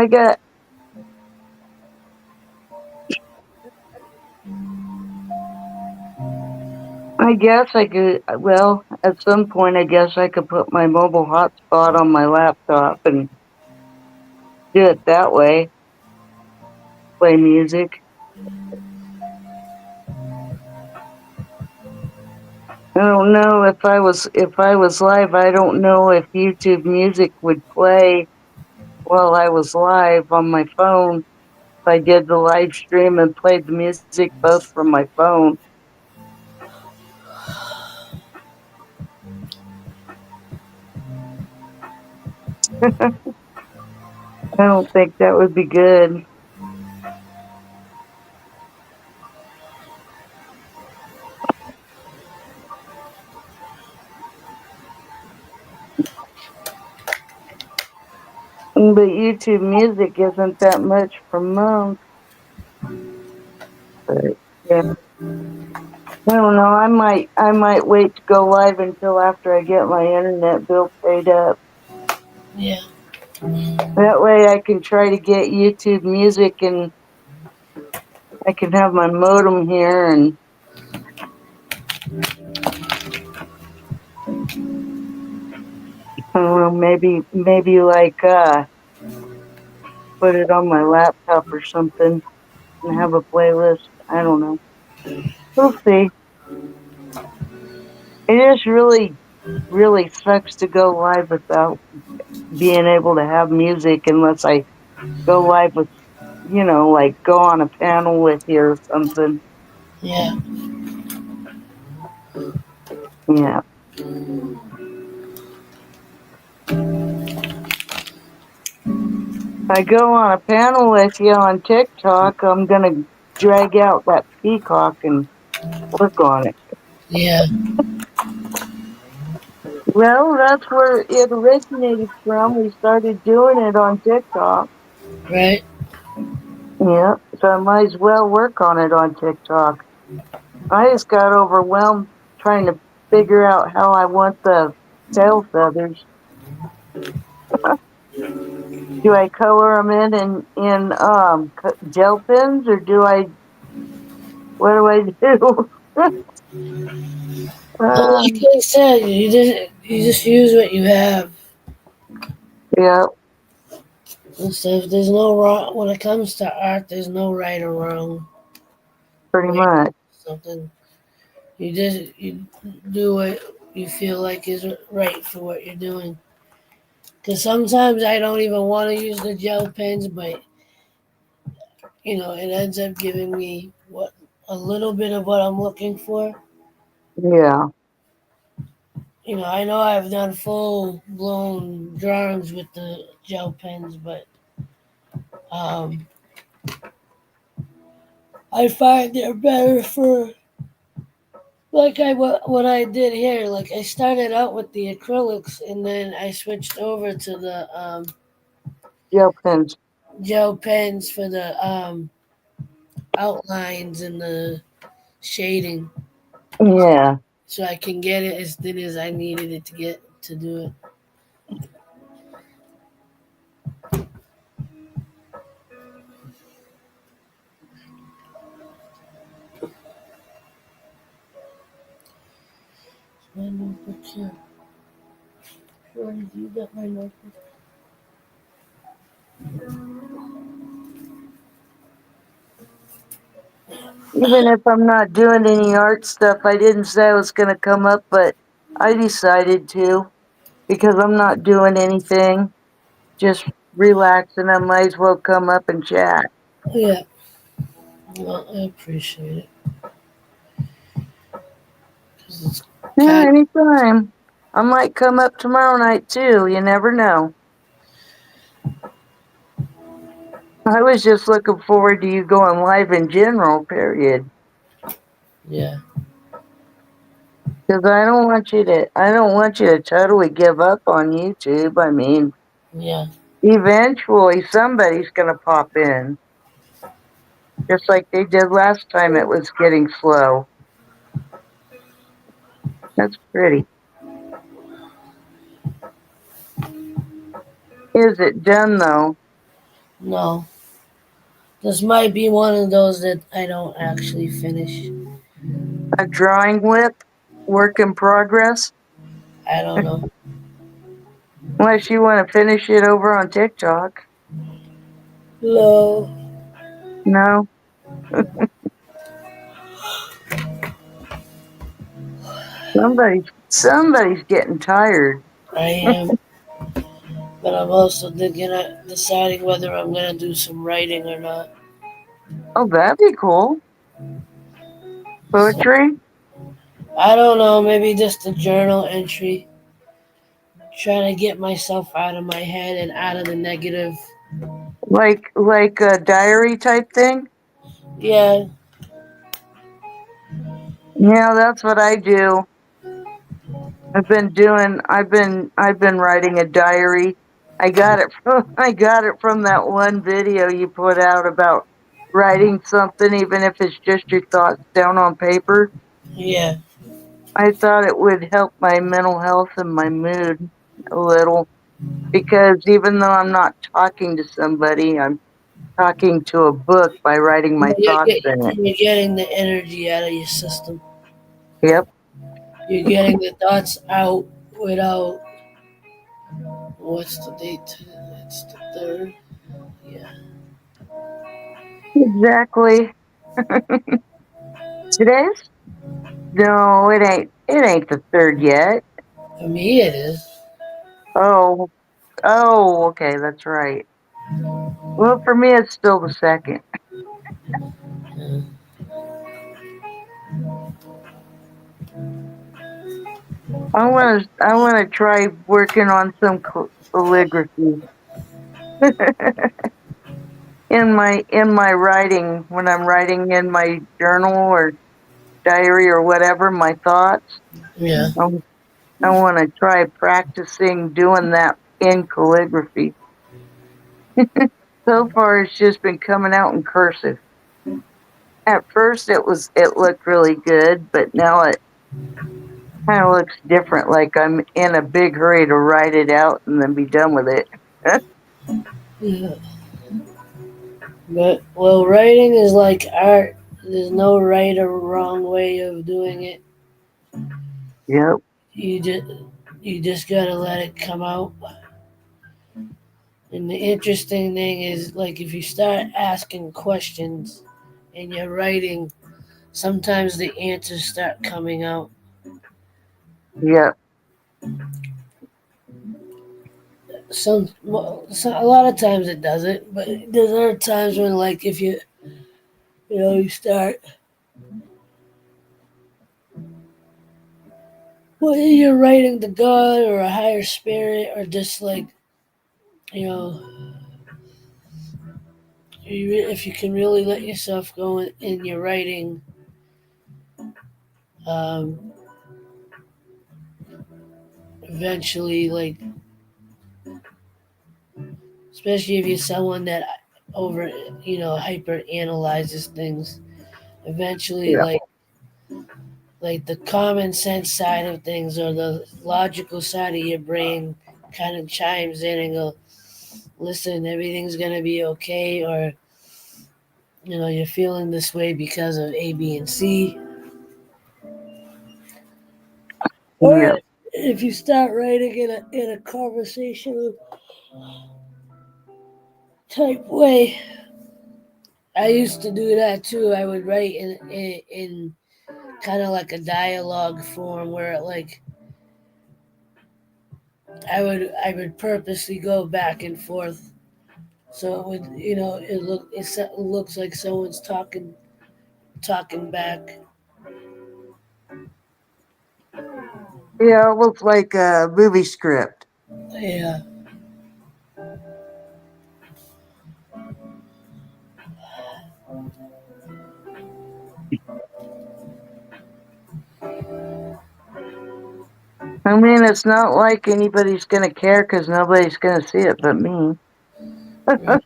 I guess I could, well, at some point, I guess I could put my mobile hotspot on my laptop and do it that way, play music. I don't know if I was live, I don't know if YouTube Music would play while I was live on my phone. If I did the live stream and played the music both from my phone. I don't think that would be good. But YouTube Music isn't that much per month. But yeah, I don't know. I might wait to go live until after I get my internet bill paid up. Yeah. That way I can try to get YouTube Music and I can have my modem here and I don't know, maybe like put it on my laptop or something and have a playlist. I don't know. We'll see. It just really sucks to go live without being able to have music unless I go live with, like go on a panel with you or something. Yeah. Yeah. If I go on a panel with you on TikTok, I'm gonna drag out that peacock and work on it. Yeah. Well, that's where it originated from. We started doing it on TikTok. Right. Yeah, so I might as well work on it on TikTok. I just got overwhelmed trying to figure out how I want the tail feathers. Do I color them in gel pens or what do I do? Well, uh, like I said, you just use what you have yeah, and stuff. There's no wrong when it comes to art. There's no right or wrong pretty way. much. Something you do what you feel like is right for what you're doing. Because sometimes I don't even want to use the gel pens, but it ends up giving me what a little bit of what I'm looking for. Yeah, I know I've done full blown drawings with the gel pens, but um, I find they're better for like what I did here. Like I started out with the acrylics, and then I switched over to the gel pens. gel pens for the outlines and the shading, Yeah. so I can get it as thin as I needed it to get to do it. My notebook here. Sure, you got my notebook. Even if I'm not doing any art stuff, I didn't say I was going to come up, but I decided to because I'm not doing anything, just relaxing. I might as well come up and chat. Yeah, well, I appreciate it because it's Yeah, kind. anytime. I might come up tomorrow night too. You never know. I was just looking forward to you going live in general, period. Yeah, Because I don't want you to totally give up on YouTube. I mean, Yeah, eventually somebody's gonna pop in, just like they did last time it was getting slow. That's pretty. Is it done though? no. This might be one of those that I don't actually finish. A drawing whip? Work in progress? I don't know. Unless you want to finish it over on TikTok. No, No? Somebody's getting tired. I am. But I'm also thinking, deciding whether I'm gonna do some writing or not. Oh, that'd be cool. So Poetry? I don't know. Maybe just a journal entry, trying to get myself out of my head and out of the negative. Like a diary type thing? Yeah, Yeah, that's what I do. I've been writing a diary. I got it from that one video you put out about writing something, even if it's just your thoughts down on paper. yeah, I thought it would help my mental health and my mood a little, because even though I'm not talking to somebody, I'm talking to a book by writing my thoughts in it. you're getting the energy out of your system. Yep, You're getting the thoughts out without. What's the date? It's the third. Yeah, exactly. Today's? No, it ain't. It ain't the third yet. for me it is. Oh, oh, okay, that's right. Well, for me, it's still the second. Yeah. I want to try working on some calligraphy in my writing, when I'm writing in my journal or diary or whatever, my thoughts. Yeah. I, I want to try practicing doing that in calligraphy. So far, it's just been coming out in cursive. At first, it looked really good, but now it kind of looks different. Like I'm in a big hurry to write it out and then be done with it. Yeah. But well, writing is like art. There's no right or wrong way of doing it. Yep. You just you just gotta let it come out. And the interesting thing is, like, if you start asking questions in your writing, sometimes the answers start coming out. Yep. A lot of times it doesn't, but there's other times when, like, if you start, well, you're writing to God or a higher spirit, or just like, you know, if you can really let yourself go in your writing, um, eventually, like, especially if you're someone that over, hyper analyzes things, eventually, Yep. like the common sense side of things or the logical side of your brain kind of chimes in and go, listen, everything's gonna be okay, or you're feeling this way because of A, B, and C. Or Yep. if you start writing in a conversational type way, I used to do that too. I would write in kind of like a dialogue form where I would purposely go back and forth, so it would it looks like someone's talking back. Yeah. It looks like a movie script. Yeah, I mean, it's not like anybody's gonna care because nobody's gonna see it but me. Right.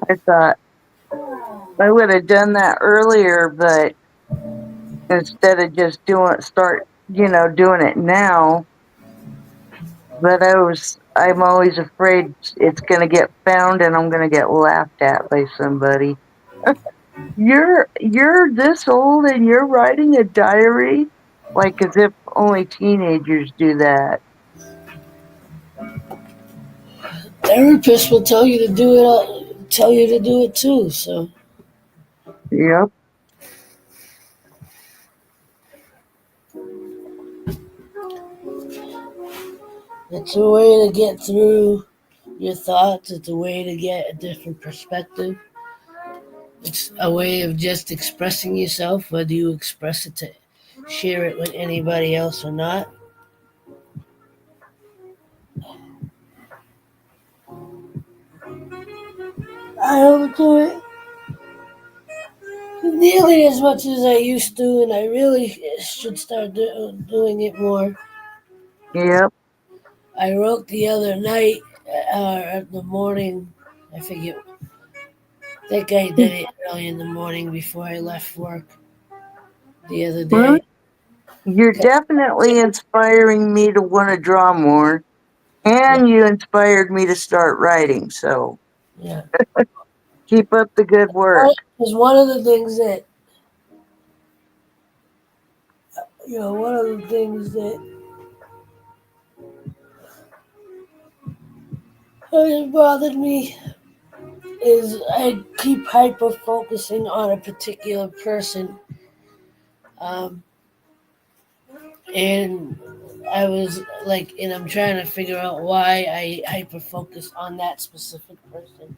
I thought I would have done that earlier, but instead of just doing it now. But I'm always afraid it's gonna get found and I'm gonna get laughed at by somebody. You're this old and you're writing a diary? Like as if only teenagers do that. Therapists will tell you to do it. Tell you to do it too. So Yep. it's a way to get through your thoughts. It's a way to get a different perspective. It's a way of just expressing yourself, whether you express it to share it with anybody else or not. I don't do it nearly as much as I used to, and I really should start doing it more. Yep. I wrote the other night, the morning. I forget. I think I did it early in the morning before I left work the other Well, day. you're definitely inspiring me to want to draw more, Yeah, and you inspired me to start writing. So yeah. keep up the good work. Because one of the things that one of the things that has bothered me is I keep hyper focusing on a particular person, um, and I was like, and I'm trying to figure out why I hyper focus on that specific person,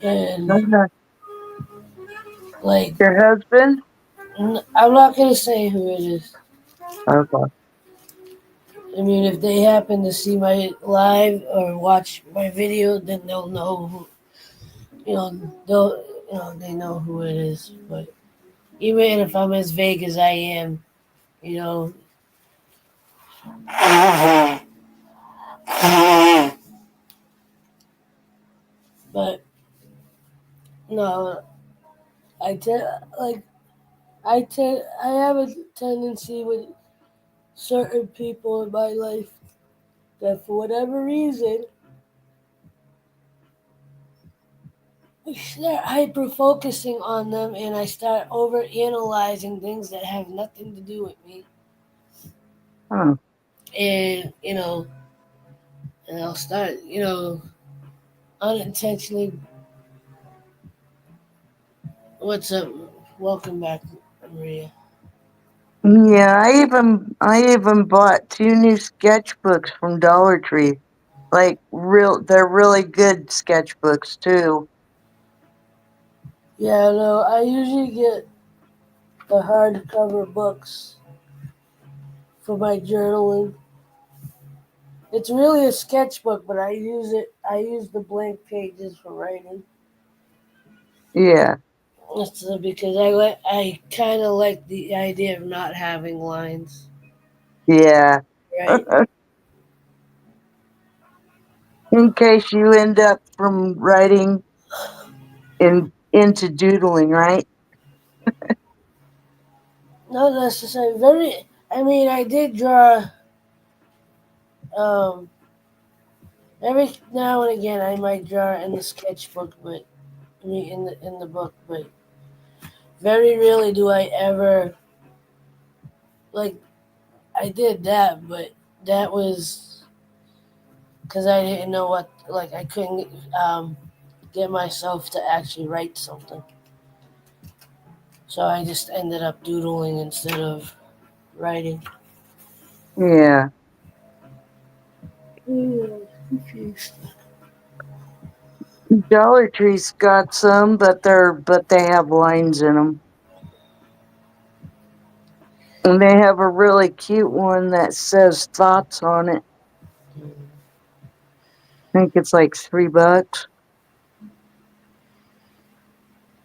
and Uh-huh. like, Your husband? I'm not gonna say who it is. Okay. I mean, if they happen to see my live or watch my video, then they'll know who, they'll, they know who it is. But even if I'm as vague as I am, you know, but no, I tend like I have a tendency with certain people in my life that for whatever reason I start hyper focusing on them and I start over analyzing things that have nothing to do with me. Huh. And and I'll start, unintentionally. What's up? Welcome back, Maria. Yeah, I even bought two new sketchbooks from Dollar Tree. They're really good sketchbooks too. Yeah, no, I usually get the hardcover books for my journaling. It's really a sketchbook, but I use it. I use the blank pages for writing. Yeah, Because I kind of like the idea of not having lines, yeah. right? In case you end up from writing into doodling, right? Not necessarily very. I mean, I did draw. Um, every now and again, I might draw in the sketchbook, but I mean in the book, but very rarely do I ever like. I did that, but that was because I didn't know what. Like I couldn't get myself to actually write something, so I just ended up doodling instead of writing. Yeah. Confused. Dollar Tree's got some, but they have lines in them. And they have a really cute one that says thoughts on it. I think it's like $3.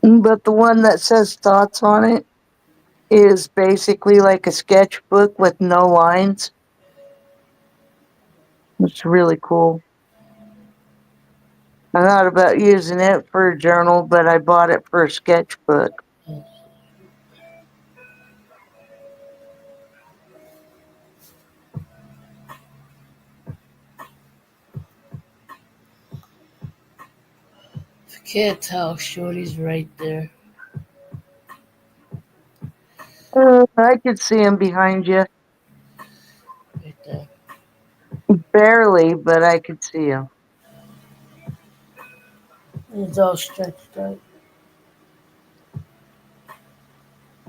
But the one that says thoughts on it is basically like a sketchbook with no lines. It's really cool. I thought about using it for a journal, but I bought it for a sketchbook. If you can't tell, Shorty's right there. I could see him behind you. Right there. Barely, but I could see him. He's all stretched out.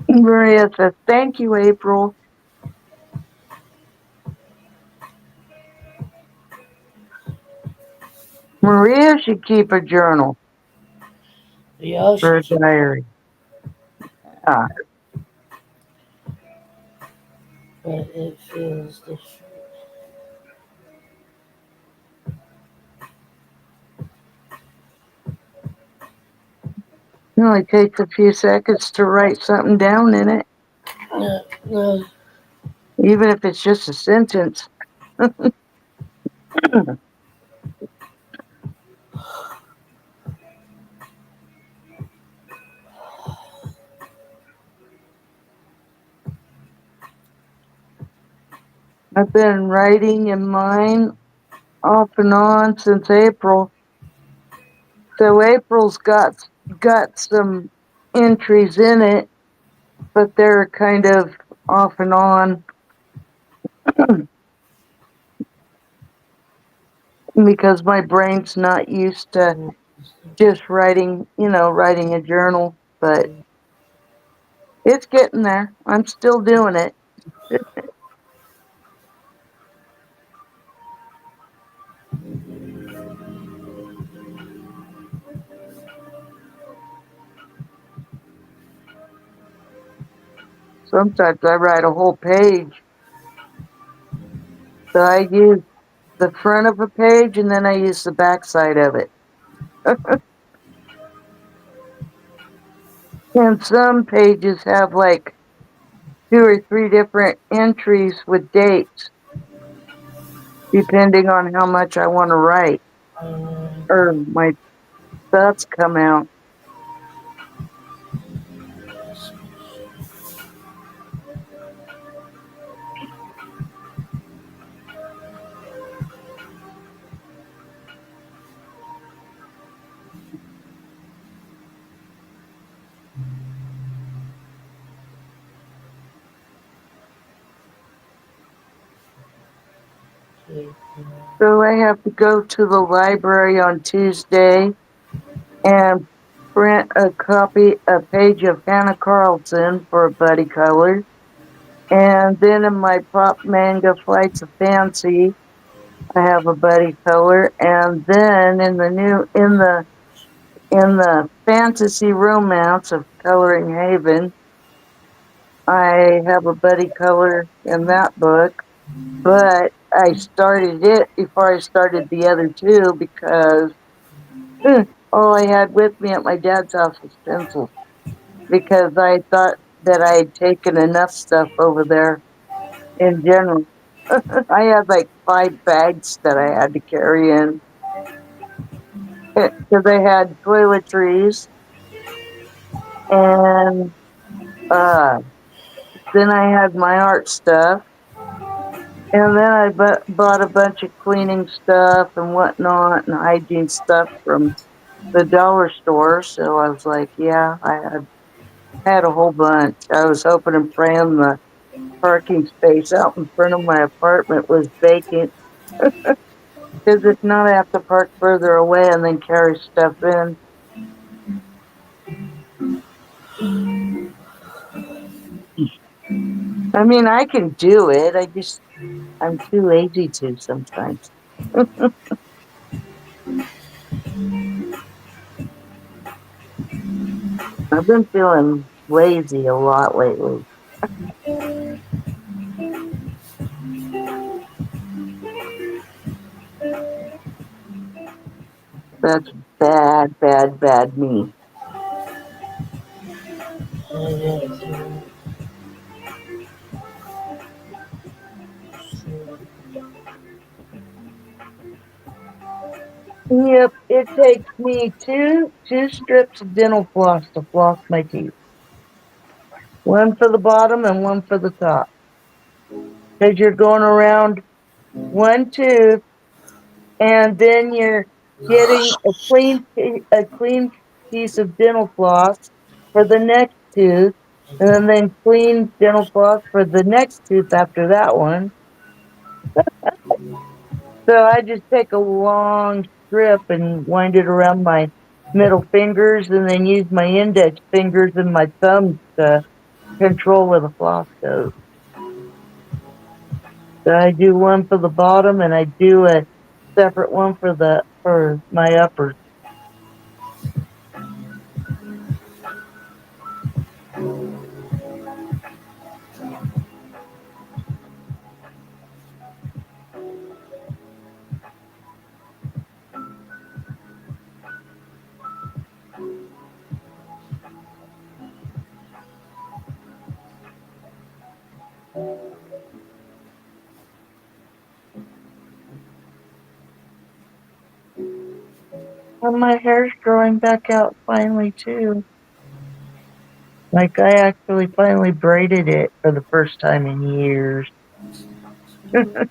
Maria says, "Thank you, April." Maria should keep a journal Yeah, or a she's diary. Ah, but it feels different. it only takes a few seconds to write something down in it, No, no, even if it's just a sentence. I've been writing in mine off and on since April. So April's got some entries in it, but they're kind of off and on because my brain's not used to just writing, writing a journal, but it's getting there. I'm still doing it. Sometimes I write a whole page. So I use the front of a page and then I use the back side of it. And some pages have like 2 or 3 different entries with dates, depending on how much I want to write uh, or my thoughts come out. So I have to go to the library on Tuesday and print a page of Hannah Carlson for a buddy color. And then in my pop manga Flights of Fancy, I have a buddy color. And then in the fantasy romance of Coloring Haven, I have a buddy color in that book. But I started it before I started the other two because all I had with me at my dad's house was pencils because I thought that I had taken enough stuff over there in general. I had like 5 bags that I had to carry in because I had toiletries and uh, then I had my art stuff. And then I bought a bunch of cleaning stuff and whatnot and hygiene stuff from the dollar store. So I was like, yeah, I had a whole bunch. I was hoping and praying the parking space out in front of my apartment was vacant. Because if not, I have to park further away and then carry stuff in. I mean, I can do it. I'm too lazy to sometimes. I've been feeling lazy a lot lately. That's bad, bad, bad me. Yeah. Yep, it takes me two strips of dental floss to floss my teeth. One for the bottom and one for the top. Because you're going around one tooth and then you're getting a clean piece of dental floss for the next tooth, and then clean dental floss for the next tooth after that one. So I just take a long strip and wind it around my middle fingers, and then use my index fingers and my thumbs to control where the floss goes. So I do one for the bottom, and I do a separate one for my uppers. And my hair's growing back out finally too. Like I actually finally braided it for the first time in years. And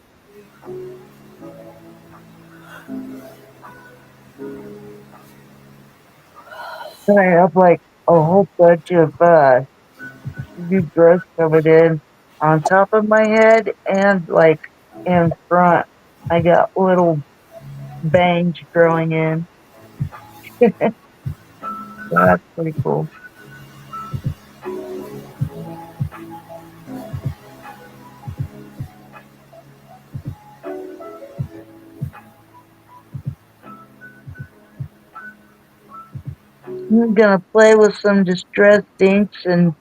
I have like a whole bunch of new growth coming in on top of my head and like in front. I got little bangs growing in. That's pretty cool. I'm gonna play with some distressed inks and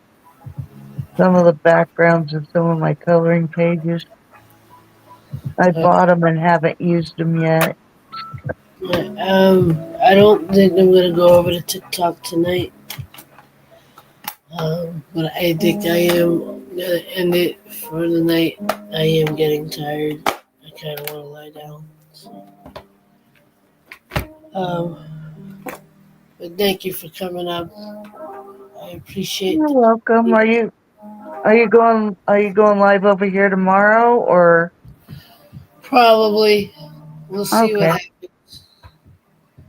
some of the backgrounds of some of my coloring pages. I Uh, bought them and haven't used them yet. yeah, I don't think I'm gonna go over to TikTok tonight. But I think I am gonna end it for the night. I am getting tired. I kind of want to lie down. So, um, but thank you for coming up. I appreciate You're welcome. the Are you going live over here tomorrow or probably. We'll see what okay. happens.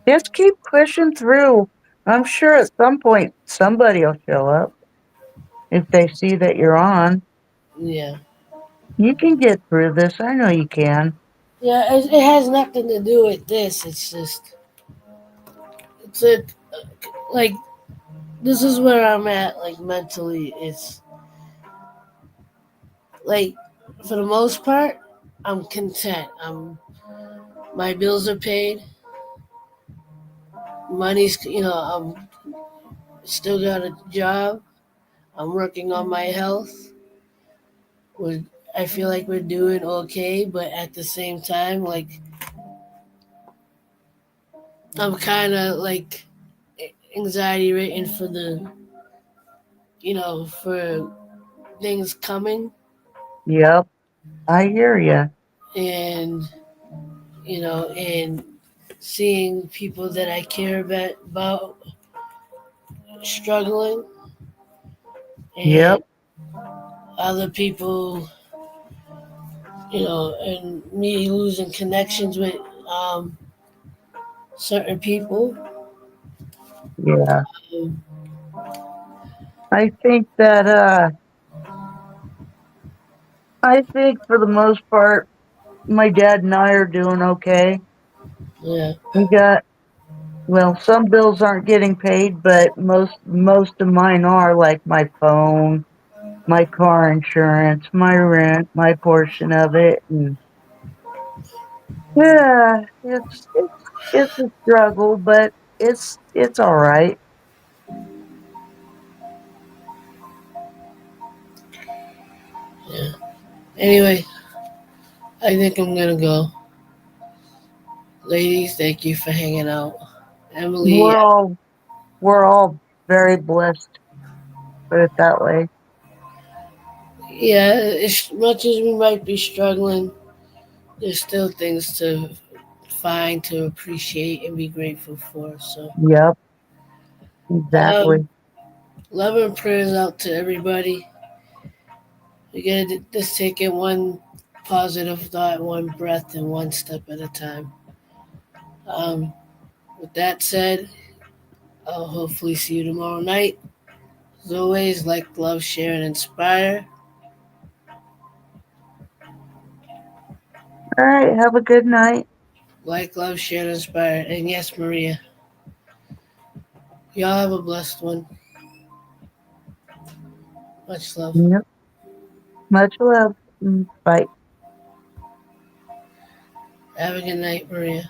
Just keep pushing through. I'm sure at some point somebody will show up if they see that you're on. Yeah. You can get through this. I know you can. Yeah, it has nothing to do with this. It's just, it's a, like, this is where I'm at, like, mentally. It's, like, for the most part, I'm content. My bills are paid. Money's, I'm still got a job. I'm working on my health. We're, I feel like we're doing okay, but at the same time, like, I'm kind of, like, anxiety ridden for for things coming. Yep, I hear you. And and seeing people that I care about struggling, and Yep, other people, and me losing connections with um, certain people. yeah. Um, I think that I think for the most part my dad and I are doing okay. yeah, We got some bills aren't getting paid, but most of mine are, like my phone, my car insurance, my rent, my portion of it, and yeah, it's a struggle, but it's all right. yeah. Anyway, I think I'm gonna go. Ladies, thank you for hanging out. Emily, we're all very blessed, put it that way. yeah, as much as we might be struggling, there's still things to find, to appreciate, and be grateful for. So, Yep, exactly. um, love and prayers out to everybody. We gotta just take it one positive thought, one breath, and one step at a time. Um, with that said, I'll hopefully see you tomorrow night. As always, like, love, share, and inspire. All right, have a good night. Like, love, share, and inspire. And yes, Maria, y'all have a blessed one. Much love. Yep, much love. Bye. Have a good night, Maria.